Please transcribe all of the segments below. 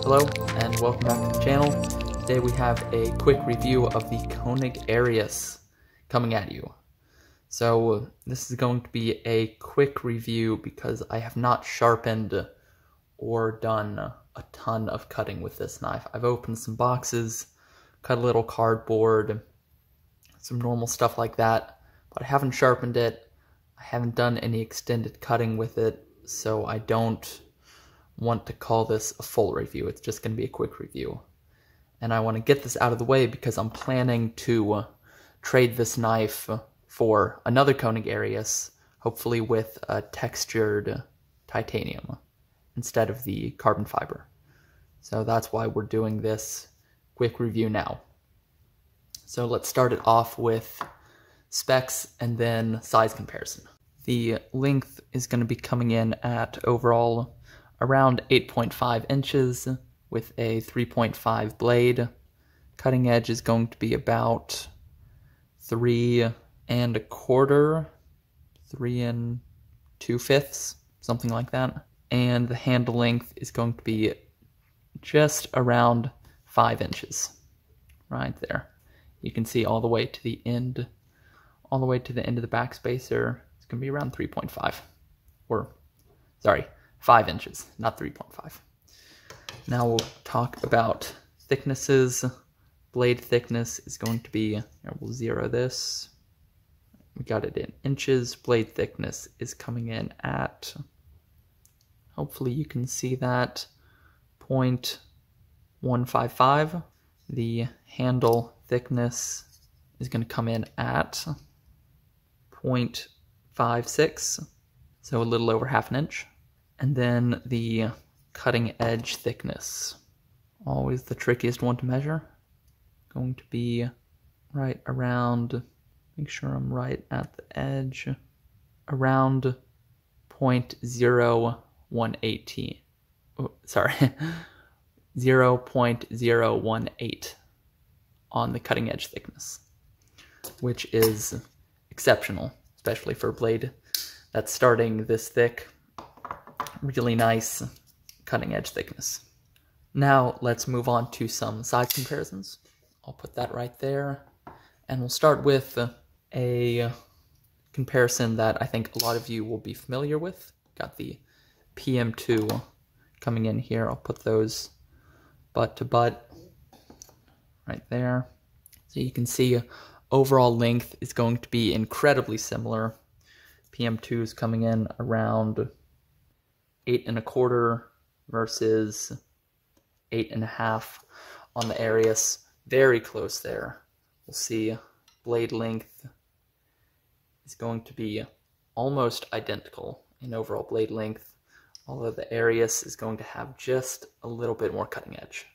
Hello and welcome back to the channel. Today we have a quick review of the Koenig Arius coming at you. So this is going to be a quick review because I have not sharpened or done a ton of cutting with this knife. I've opened some boxes, cut a little cardboard, some normal stuff like that, but I haven't sharpened it. I haven't done any extended cutting with it, so I don't want to call this a full review. It's just going to be a quick review. And I want to get this out of the way because I'm planning to trade this knife for another Koenig Arius, hopefully with a textured titanium instead of the carbon fiber. So that's why we're doing this quick review now. So let's start it off with specs and then size comparison. The length is going to be coming in at overall around 8.5 inches with a 3.5 blade. Cutting edge is going to be about 3 2/4, 3 2/5, something like that. And the handle length is going to be just around 5 inches, right there. You can see all the way to the end, of the backspacer. It's going to be around 3.5, or sorry, 5 inches, not 3.5. Now we'll talk about thicknesses. Blade thickness is going to be, we'll zero this. We got it in inches. Blade thickness is coming in at, hopefully you can see that, 0.155. The handle thickness is going to come in at 0.56, so a little over half an inch. And then the cutting edge thickness, always the trickiest one to measure, going to be right around, make sure I'm right at the edge, around 0.018, sorry, 0.018 on the cutting edge thickness, which is exceptional, especially for a blade that's starting this thick. Really nice cutting edge thickness. Now let's move on to some size comparisons. I'll put that right there. And we'll start with a comparison that I think a lot of you will be familiar with. Got the PM2 coming in here. I'll put those butt to butt right there. So you can see overall length is going to be incredibly similar. PM2 is coming in around 8 1/4 versus 8 1/2 on the Arius. Very close there. We'll see blade length is going to be almost identical in overall blade length, although the Arius is going to have just a little bit more cutting edge.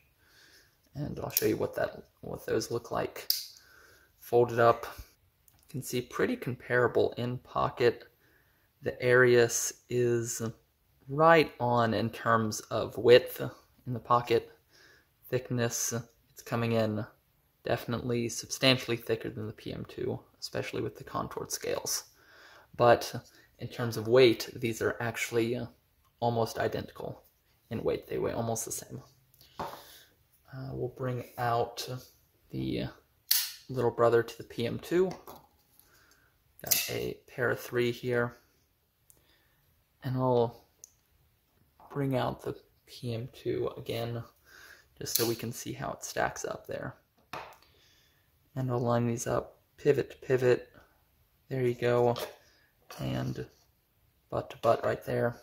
And I'll show you what those look like. Folded up, you can see pretty comparable in pocket. The Arius is right on in terms of width in the pocket. Thickness, it's coming in definitely substantially thicker than the PM2, especially with the contoured scales. But in terms of weight, these are actually almost identical in weight. They weigh almost the same. We'll bring out the little brother to the PM2. Got a pair of 3 here. And I'll bring out the PM2 again, just so we can see how it stacks up there. And I'll line these up pivot to pivot. There you go. And butt to butt right there.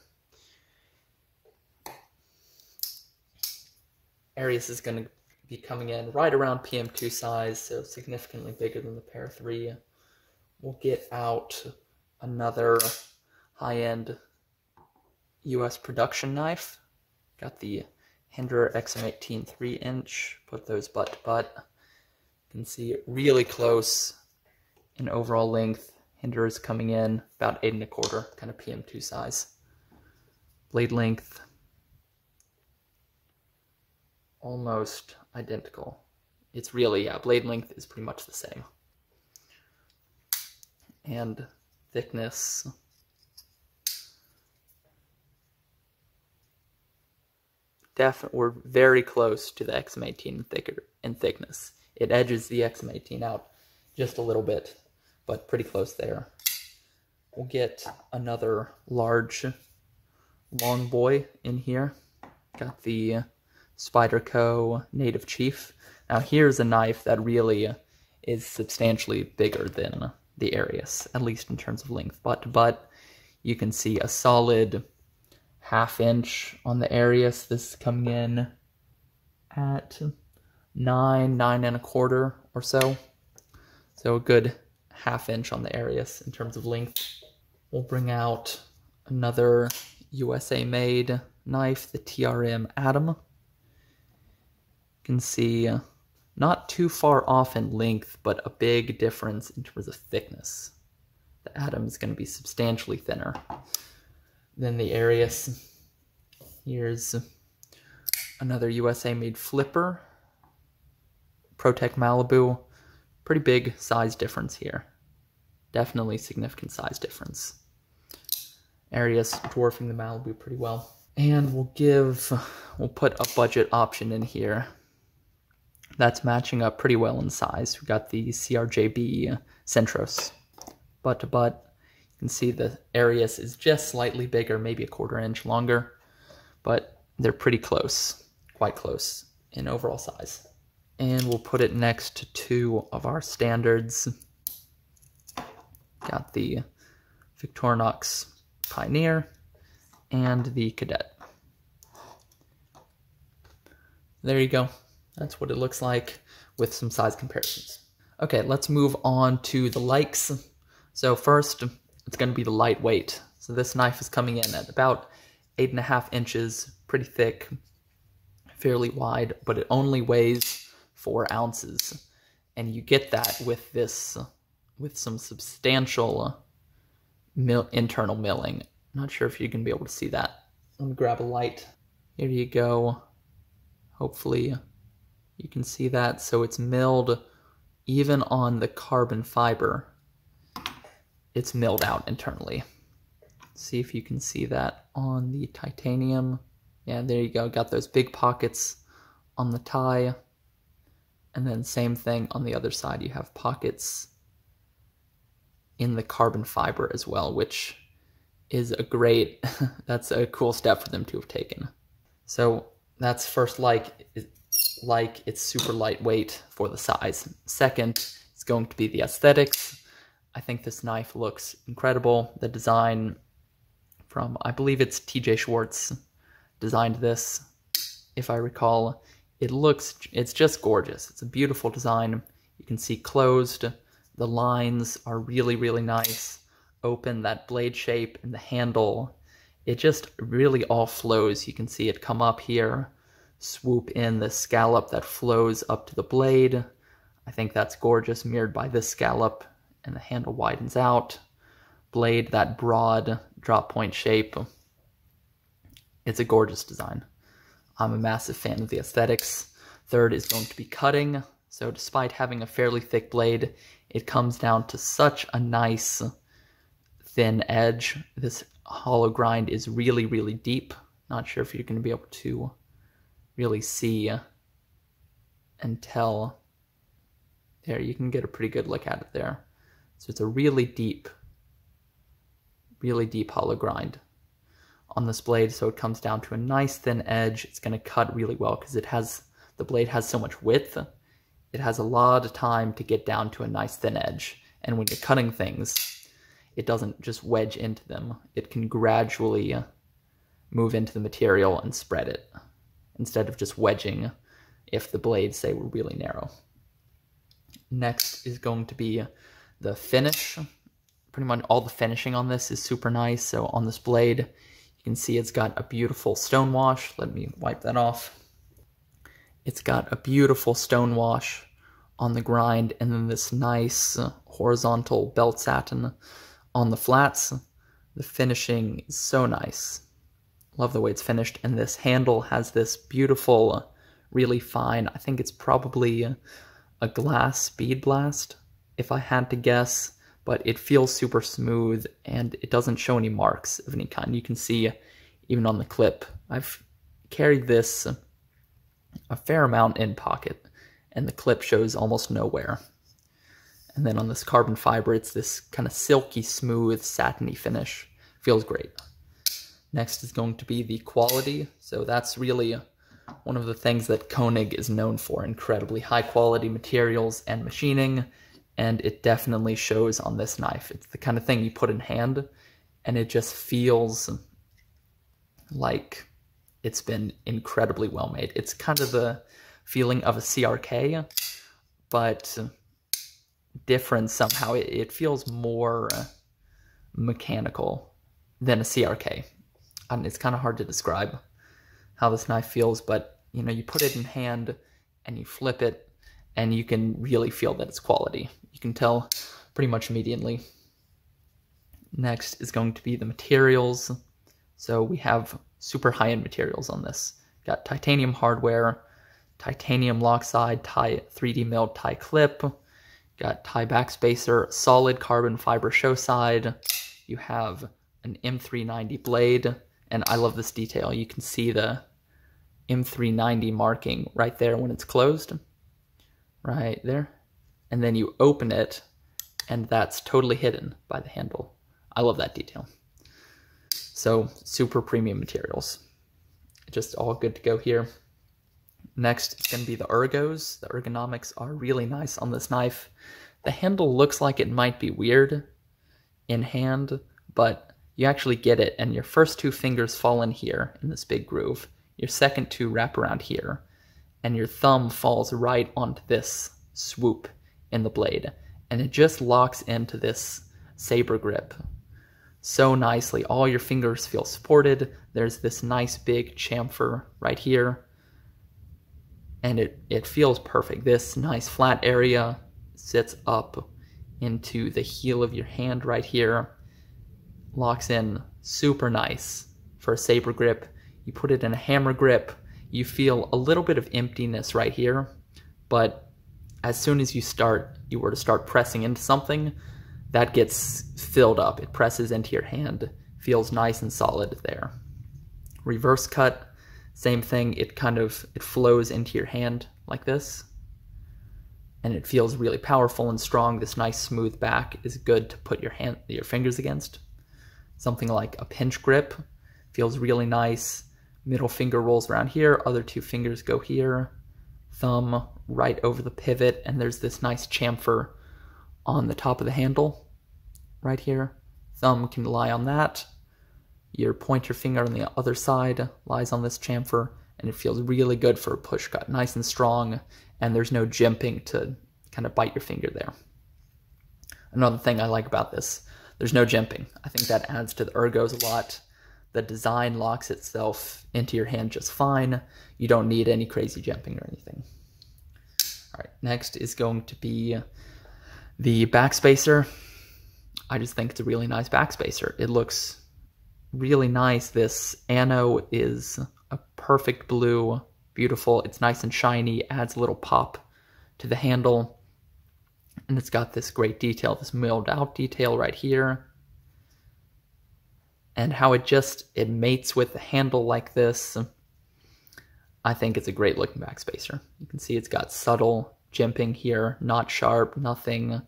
Arius is going to be coming in right around PM2 size, so significantly bigger than the pair 3. We'll get out another high-end US production knife. Got the Hinderer XM18 3-inch. Put those butt to butt. You can see it really close in overall length. Hinderer is coming in about 8 1/4, kind of PM2 size. Blade length, almost identical. It's really, yeah, blade length is pretty much the same. And thickness, we're very close to the XM18 in thickness. It edges the XM18 out just a little bit, but pretty close there. We'll get another large long boy in here. Got the Spyderco Native Chief. Now here's a knife that really is substantially bigger than the Arius, at least in terms of length. But you can see a solid 1/2 inch on the Arius. This is coming in at 9 1/4 or so. So a good 1/2 inch on the Arius in terms of length. We'll bring out another USA-made knife, the TRM Atom. You can see not too far off in length, but a big difference in terms of thickness. The Atom is going to be substantially thinner than the Arius. Here's another USA-made flipper, Protec Malibu. Pretty big size difference here. Definitely significant size difference. Arius dwarfing the Malibu pretty well. And we'll put a budget option in here that's matching up pretty well in size. We got the CRJB Centros. But you can see the Arius is just slightly bigger, maybe a 1/4 inch longer, but they're pretty close, quite close in overall size. And we'll put it next to 2 of our standards. Got the Victorinox Pioneer and the Cadet. There you go. That's what it looks like with some size comparisons. Okay, let's move on to the likes. So first, it's going to be the lightweight. So this knife is coming in at about 8.5 inches, pretty thick, fairly wide, but it only weighs 4 ounces. And you get that with this, with some substantial internal milling. Not sure if you can be able to see that. Let me grab a light. Here you go. Hopefully you can see that. So it's milled even on the carbon fiber. It's milled out internally. See if you can see that on the titanium. Yeah, there you go. Got those big pockets on the tie. And then same thing on the other side. You have pockets in the carbon fiber as well, which is a great, that's a cool step for them to have taken. So that's first like it's super lightweight for the size. Second, it's going to be the aesthetics. I think this knife looks incredible. The design from, I believe it's TJ Schwartz designed this, if I recall. It's just gorgeous. It's a beautiful design. You can see closed. The lines are really, really nice. Open, that blade shape and the handle. It just really all flows. You can see it come up here, swoop in the scallop that flows up to the blade. I think that's gorgeous, mirrored by this scallop, and the handle widens out. Blade, that broad drop point shape. It's a gorgeous design. I'm a massive fan of the aesthetics. Third is going to be cutting. So despite having a fairly thick blade, it comes down to such a nice thin edge. This hollow grind is really, really deep. Not sure if you're going to be able to really see and tell. There, you can get a pretty good look at it there. So it's a really deep hollow grind on this blade. So it comes down to a nice thin edge. It's going to cut really well because the blade has so much width. It has a lot of time to get down to a nice thin edge. And when you're cutting things, it doesn't just wedge into them. It can gradually move into the material and spread it, instead of just wedging if the blades, say, were really narrow. Next is going to be the finish. Pretty much all the finishing on this is super nice. So on this blade, you can see it's got a beautiful stone wash. Let me wipe that off. It's got a beautiful stone wash on the grind, and then this nice horizontal belt satin on the flats. The finishing is so nice. Love the way it's finished. And this handle has this beautiful, really fine, I think it's probably a glass speed blast, if I had to guess, but it feels super smooth and it doesn't show any marks of any kind. You can see even on the clip, I've carry this a fair amount in pocket, and the clip shows almost nowhere. And then on this carbon fiber, it's this kind of silky, smooth, satiny finish. Feels great. Next is going to be the quality. So that's really one of the things that Koenig is known for, incredibly high quality materials and machining, and it definitely shows on this knife. It's the kind of thing you put in hand, and it just feels like it's been incredibly well made. It's kind of the feeling of a CRK, but different somehow. It feels more mechanical than a CRK. And it's kind of hard to describe how this knife feels, but you know, you put it in hand and you flip it and you can really feel that it's quality. You can tell pretty much immediately. Next is going to be the materials. So we have super high-end materials on this. Got titanium hardware, titanium lock side, tie 3D milled tie clip, got tie backspacer, solid carbon fiber show side. You have an M390 blade, and I love this detail. You can see the M390 marking right there when it's closed, right there. And then you open it, and that's totally hidden by the handle. I love that detail. So super premium materials. Just all good to go here. Next is going to be the ergos. The ergonomics are really nice on this knife. The handle looks like it might be weird in hand, but you actually get it, and your first two fingers fall in here in this big groove. Your second two wrap around here, and your thumb falls right onto this swoop in the blade, and it just locks into this saber grip so nicely. All your fingers feel supported. There's this nice big chamfer right here, and it feels perfect. This nice flat area sits up into the heel of your hand right here, locks in super nice for a saber grip. You put it in a hammer grip, you feel a little bit of emptiness right here, but as soon as you were to start pressing into something, that gets filled up. It presses into your hand, feels nice and solid there. Reverse cut, same thing. It flows into your hand like this, and it feels really powerful and strong. This nice smooth back is good to put your fingers against. Something like a pinch grip feels really nice. Middle finger rolls around here, other two fingers go here, thumb right over the pivot, and there's this nice chamfer on the top of the handle right here. Thumb can lie on that. Your pointer finger on the other side lies on this chamfer, and it feels really good for a push cut. Nice and strong, and there's no jimping to kind of bite your finger there. Another thing I like about this, there's no jimping. I think that adds to the ergos a lot. The design locks itself into your hand just fine. You don't need any crazy jimping or anything. All right, next is going to be the backspacer. I just think it's a really nice backspacer. It looks really nice. This ano is a perfect blue, beautiful. It's nice and shiny, adds a little pop to the handle. And it's got this great detail, this milled out detail right here. And how it mates with the handle like this. I think it's a great looking backspacer. You can see it's got subtle jimping here, not sharp, nothing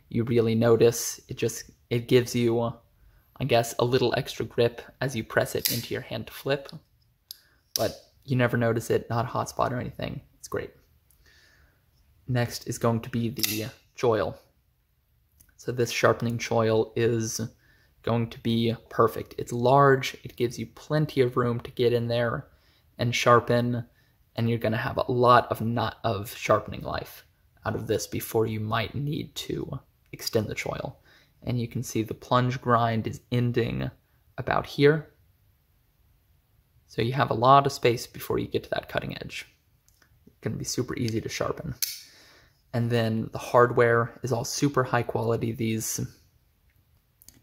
you really notice. It gives you, I guess, a little extra grip as you press it into your hand to flip. But you never notice it, not a hot spot or anything. It's great. Next is going to be the choil. So this sharpening choil is going to be perfect. It's large, it gives you plenty of room to get in there and sharpen, and you're going to have a lot of sharpening life out of this before you might need to extend the choil. And you can see the plunge grind is ending about here. So you have a lot of space before you get to that cutting edge. It's going to be super easy to sharpen. And then the hardware is all super high quality. These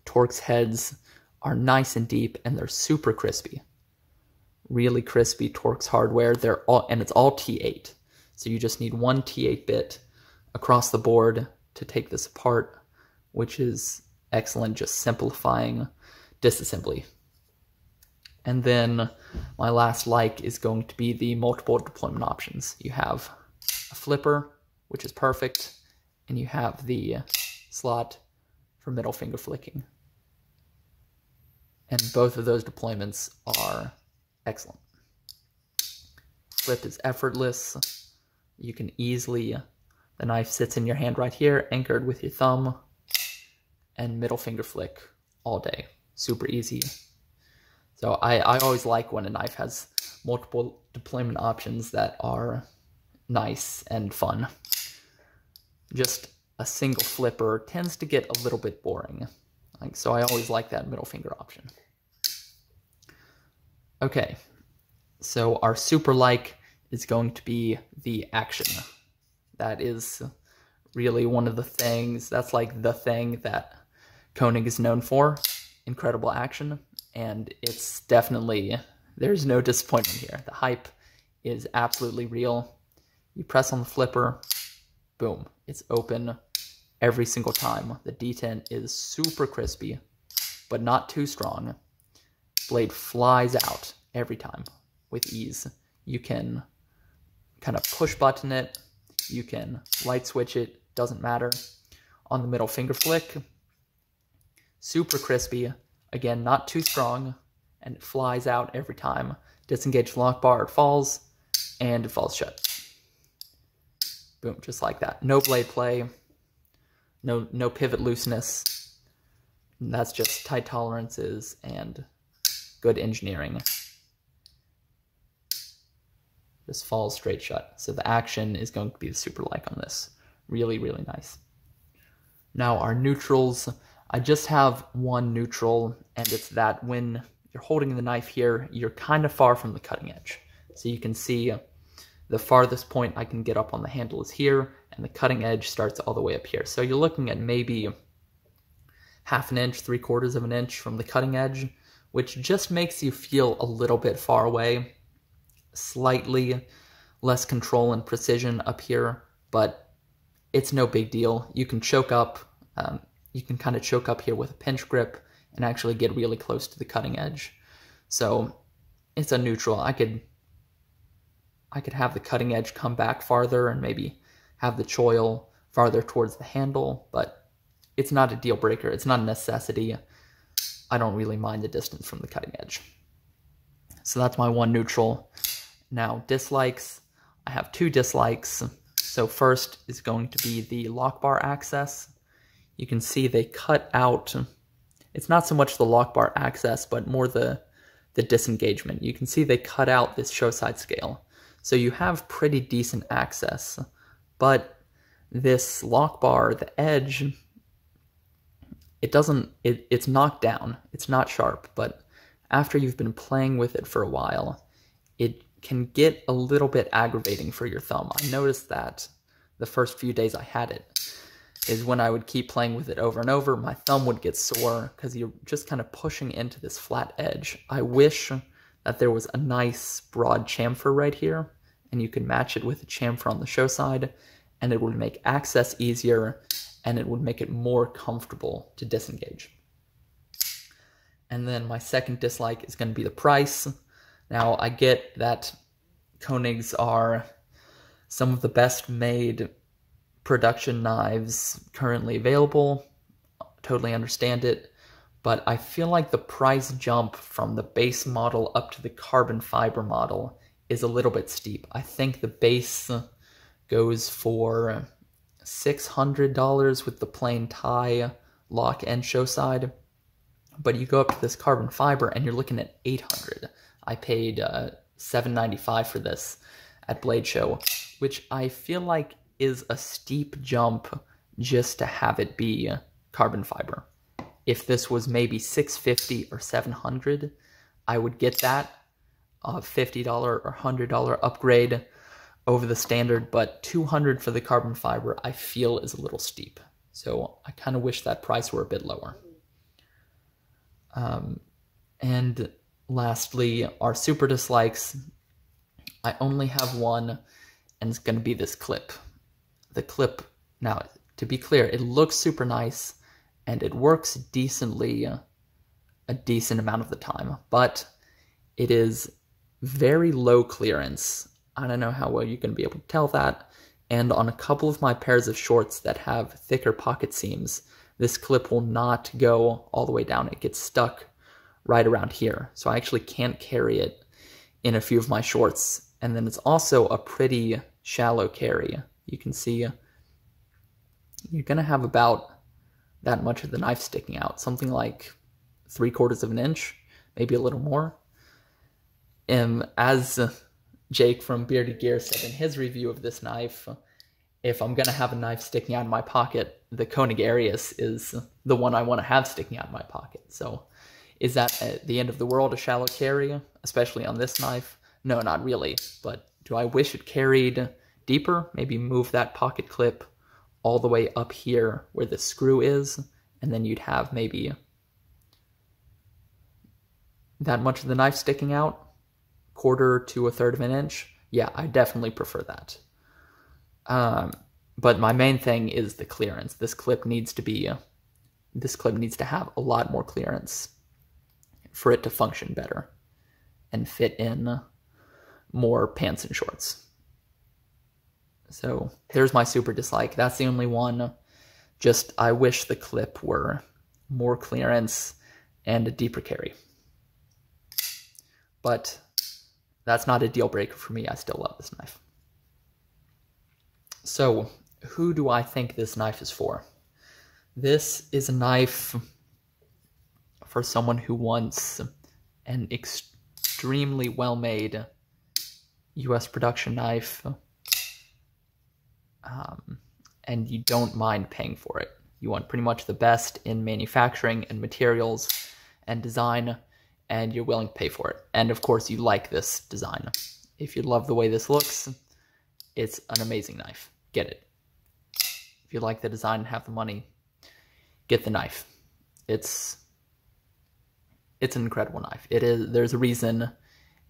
Torx heads are nice and deep, and they're super crispy. Really crispy Torx hardware. And it's all T8. So you just need one T8 bit across the board to take this apart, which is excellent, just simplifying disassembly. And then my last like is going to be the multiple deployment options. You have a flipper, which is perfect, and you have the slot for middle finger flicking. And both of those deployments are excellent. Flip is effortless. You can easily, the knife sits in your hand right here, anchored with your thumb, and middle finger flick all day. Super easy. So I always like when a knife has multiple deployment options that are nice and fun. Just a single flipper tends to get a little bit boring. So I always like that middle finger option. Okay, so our super like is going to be the action. That is really one of the things, that's like the thing that Koenig is known for. Incredible action, and it's definitely, there's no disappointment here. The hype is absolutely real. You press on the flipper, boom, it's open every single time. The detent is super crispy, but not too strong. Blade flies out every time with ease. You can kind of push button it, you can light switch it, doesn't matter. On the middle finger flick, super crispy, again, not too strong, and it flies out every time. Disengage the lock bar, it falls, and it falls shut. Boom, just like that. No blade play, no pivot looseness. That's just tight tolerances and good engineering. Just falls straight shut. So the action is going to be the super like on this. Really, really nice. Now our neutrals, I just have one neutral, and it's that when you're holding the knife here, you're kind of far from the cutting edge. So you can see the farthest point I can get up on the handle is here, and the cutting edge starts all the way up here. So you're looking at maybe half an inch, 3/4 of an inch from the cutting edge, which just makes you feel a little bit far away. Slightly less control and precision up here, but it's no big deal. You can choke up, you can kind of choke up here with a pinch grip and actually get really close to the cutting edge. So it's a neutral. I could have the cutting edge come back farther and maybe have the choil farther towards the handle, but it's not a deal breaker. It's not a necessity. I don't really mind the distance from the cutting edge. So that's my one neutral. Now dislikes, I have two dislikes. So first is going to be the lock bar access. You can see they cut out, it's not so much the lock bar access, but more the disengagement. You can see they cut out this show side scale. So you have pretty decent access, but this lock bar, the edge, it's knocked down. It's not sharp, but after you've been playing with it for a while, it can get a little bit aggravating for your thumb. I noticed that the first few days I had it is when I would keep playing with it over and over, my thumb would get sore because you're just kind of pushing into this flat edge. I wish that there was a nice broad chamfer right here, and you could match it with a chamfer on the show side, and it would make access easier, and it would make it more comfortable to disengage. And then my second dislike is going to be the price. Now, I get that Koenigs are some of the best made production knives currently available. Totally understand it. But I feel like the price jump from the base model up to the carbon fiber model is a little bit steep. I think the base goes for $600 with the plain tie, lock, and show side. But you go up to this carbon fiber and you're looking at $800. I paid $795 for this at Blade Show, which I feel like is a steep jump just to have it be carbon fiber. If this was maybe $650 or $700, I would get that $50 or $100 upgrade over the standard, but $200 for the carbon fiber I feel is a little steep. So I kind of wish that price were a bit lower. And lastly, our super dislikes. I only have one, and it's going to be this clip. The clip, now, to be clear, it looks super nice, and it works decently a decent amount of the time, but It is very low clearance. I don't know how well you're going to be able to tell that. And on a couple of my pairs of shorts that have thicker pocket seams, this clip will not go all the way down. It gets stuck right around here. So I actually can't carry it in a few of my shorts. And then it's also a pretty shallow carry. You can see you're going to have about that much of the knife sticking out, something like 3/4 of an inch, maybe a little more. As Jake from Bearded Gear said in his review of this knife, if I'm going to have a knife sticking out of my pocket, the Koenig Arius is the one I want to have sticking out of my pocket. So is that at the end of the world, a shallow carry, especially on this knife? No, not really. But do I wish it carried deeper? Maybe move that pocket clip all the way up here where the screw is, and then you'd have maybe that much of the knife sticking out, 1/4 to 1/3 of an inch. Yeah, I definitely prefer that. But my main thing is the clearance. This clip needs to have a lot more clearance for it to function better and fit in more pants and shorts. So there's my super dislike. That's the only one. Just I wish the clip were more clearance and a deeper carry. But that's not a deal breaker for me. I still love this knife. So who do I think this knife is for? This is a knife for someone who wants an extremely well-made US production knife, and you don't mind paying for it. You want pretty much the best in manufacturing and materials and design, and you're willing to pay for it. And of course, you like this design. If you love the way this looks, it's an amazing knife. Get it. If you like the design and have the money, get the knife. It's an incredible knife. There's a reason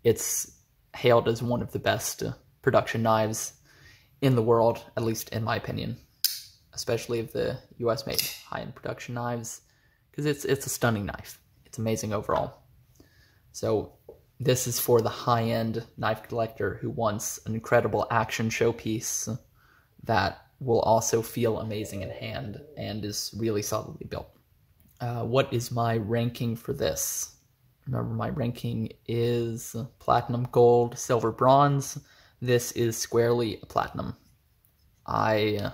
it's hailed as one of the best production knives in the world, at least in my opinion, especially of the US-made high-end production knives, because it's a stunning knife. It's amazing overall. So this is for the high-end knife collector who wants an incredible action showpiece that will also feel amazing in hand and is really solidly built. What is my ranking for this? Remember, my ranking is platinum, gold, silver, bronze. This is squarely a platinum. I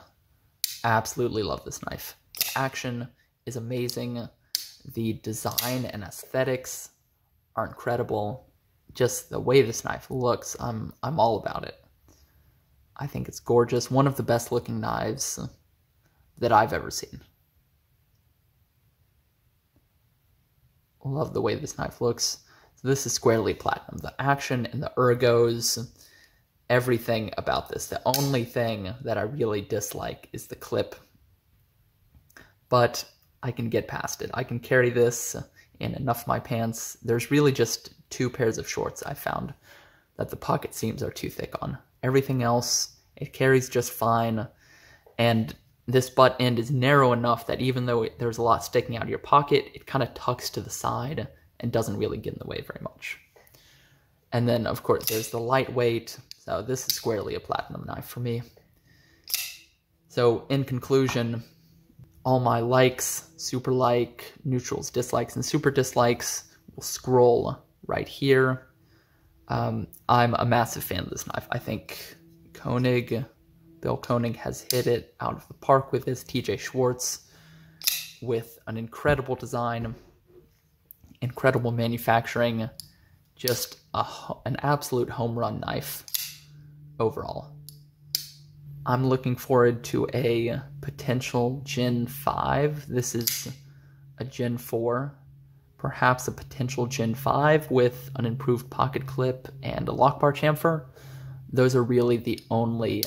absolutely love this knife. The action is amazing. The design and aesthetics are incredible. Just the way this knife looks, I'm all about it. I think it's gorgeous. One of the best looking knives that I've ever seen. Love the way this knife looks. So this is squarely platinum. The action and the ergos, everything about this. The only thing that I really dislike is the clip. But I can get past it. I can carry this in enough of my pants. There's really just 2 pairs of shorts I found that the pocket seams are too thick on. Everything else, it carries just fine. And this butt end is narrow enough that even though there's a lot sticking out of your pocket, it kind of tucks to the side and doesn't really get in the way very much. And then, of course, there's the lightweight. So this is squarely a platinum knife for me. So in conclusion, all my likes, super like, neutrals, dislikes, and super dislikes will scroll right here. I'm a massive fan of this knife. I think Bill Koenig has hit it out of the park with his TJ Schwartz, with an incredible design, incredible manufacturing, just an absolute home run knife overall. I'm looking forward to a potential Gen 5. This is a Gen 4. Perhaps a potential Gen 5 with an improved pocket clip and a lock bar chamfer. Those are really the only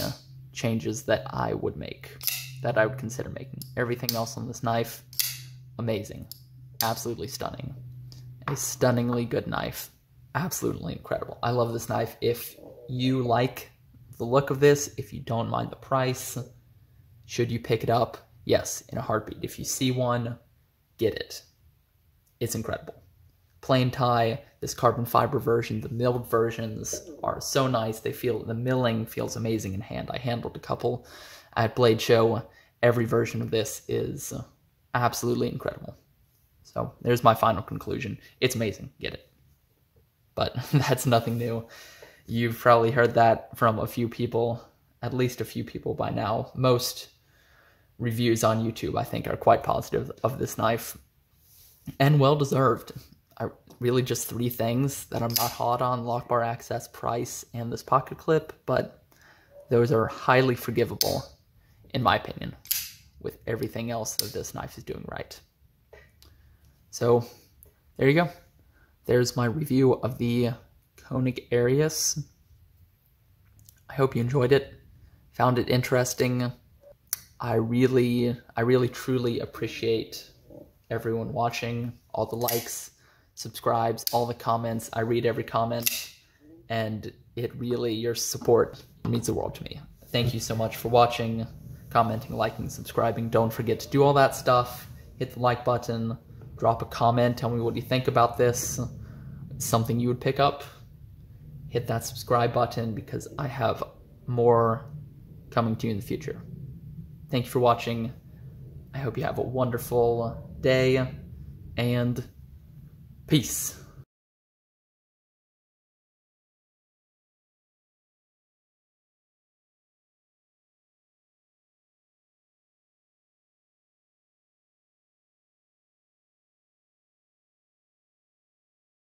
changes that I would make, that I would consider making. Everything else on this knife, amazing. Absolutely stunning. A stunningly good knife. Absolutely incredible. I love this knife. If you like the look of this, if you don't mind the price, should you pick it up? Yes, in a heartbeat. If you see one, get it. It's incredible. plain tie, this carbon fiber version, the milled versions are so nice. The milling feels amazing in hand. I handled a couple at Blade Show. Every version of this is absolutely incredible. So there's my final conclusion. It's amazing, get it. But that's nothing new. You've probably heard that from a few people, at least a few people by now. Most reviews on YouTube, I think, are quite positive of this knife. And well-deserved. Really just 3 things that I'm not hot on: lock bar access, price, and this pocket clip, but those are highly forgivable, in my opinion, with everything else that this knife is doing right. So, there you go. There's my review of the Koenig Arius. I hope you enjoyed it, found it interesting. I really truly appreciate everyone watching, all the likes, subscribes, all the comments. I read every comment, and your support means the world to me. Thank you so much for watching, commenting, liking, subscribing. Don't forget to do all that stuff. Hit the like button, drop a comment, tell me what you think about this. Something you would pick up. Hit that subscribe button because I have more coming to you in the future. Thank you for watching. I hope you have a wonderful day, and peace.